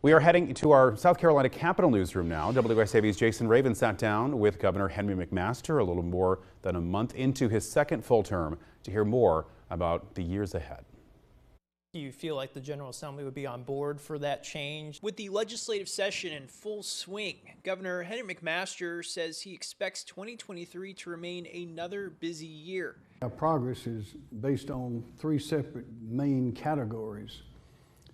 We are heading to our South Carolina Capitol newsroom now. WSAV's Jason Raven sat down with Governor Henry McMaster a little more than a month into his second full term to hear more about the years ahead. Do you feel like the General Assembly would be on board for that change? With the legislative session in full swing, Governor Henry McMaster says he expects 2023 to remain another busy year. Our progress is based on three separate main categories,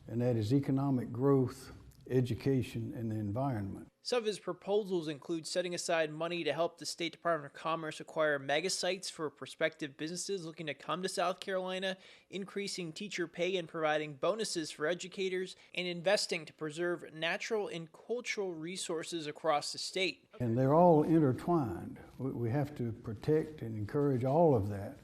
and that is economic growth, education, and the environment. Some of his proposals include setting aside money to help the State Department of Commerce acquire mega sites for prospective businesses looking to come to South Carolina, increasing teacher pay and providing bonuses for educators, and investing to preserve natural and cultural resources across the state. And they're all intertwined. We have to protect and encourage all of that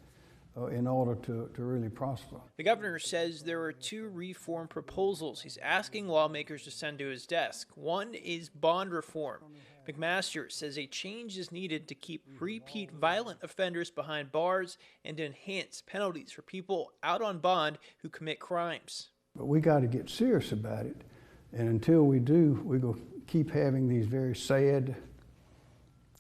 in order to really prosper. The governor says there are two reform proposals he's asking lawmakers to send to his desk. One is bond reform. McMaster says a change is needed to keep repeat violent offenders behind bars and to enhance penalties for people out on bond who commit crimes. But we got to get serious about it. And until we do, we're going to keep having these very sad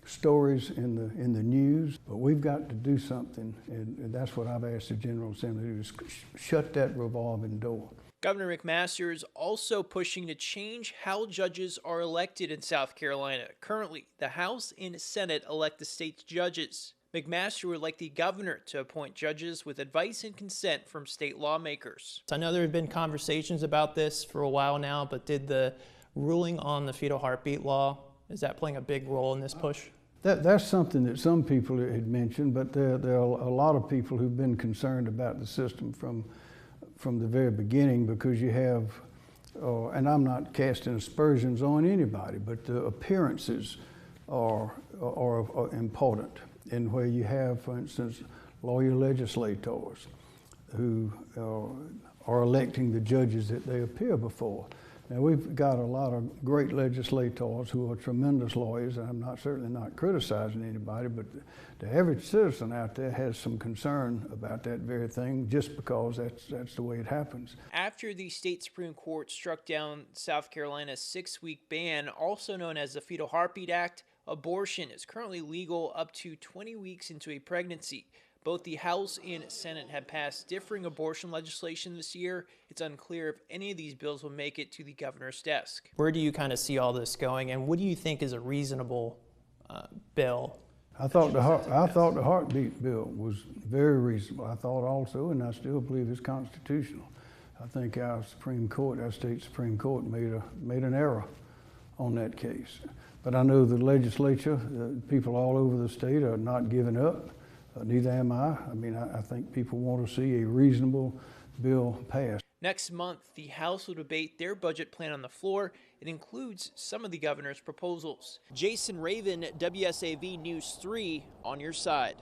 stories in the news, but we've got to do something, and that's what I've asked the General Assembly to do, is shut that revolving door. Governor McMaster is also pushing to change how judges are elected in South Carolina. Currently, the House and Senate elect the state's judges. McMaster would like the governor to appoint judges with advice and consent from state lawmakers. I know there have been conversations about this for a while now, but did the ruling on the fetal heartbeat law, is that playing a big role in this push? That's something that some people had mentioned, but there are a lot of people who've been concerned about the system from the very beginning, because you have, and I'm not casting aspersions on anybody, but the appearances are important. And where you have, for instance, lawyer legislators who are electing the judges that they appear before. Now, we've got a lot of great legislators who are tremendous lawyers, and I'm certainly not criticizing anybody, but the average citizen out there has some concern about that very thing, just because that's the way it happens. After the state Supreme Court struck down South Carolina's 6-week ban, also known as the Fetal Heartbeat Act, abortion is currently legal up to 20 weeks into a pregnancy. Both the House and Senate have passed differing abortion legislation this year. It's unclear if any of these bills will make it to the governor's desk. Where do you kind of see all this going, and what do you think is a reasonable bill? I thought the heartbeat bill was very reasonable. I thought also, and I still believe it's constitutional. I think our Supreme Court, our state Supreme Court, made an error on that case. But I know the legislature, people all over the state are not giving up. Neither am I. I mean, I think people want to see a reasonable bill passed. Next month, the House will debate their budget plan on the floor. It includes some of the governor's proposals. Jason Raven, WSAV News 3, on your side.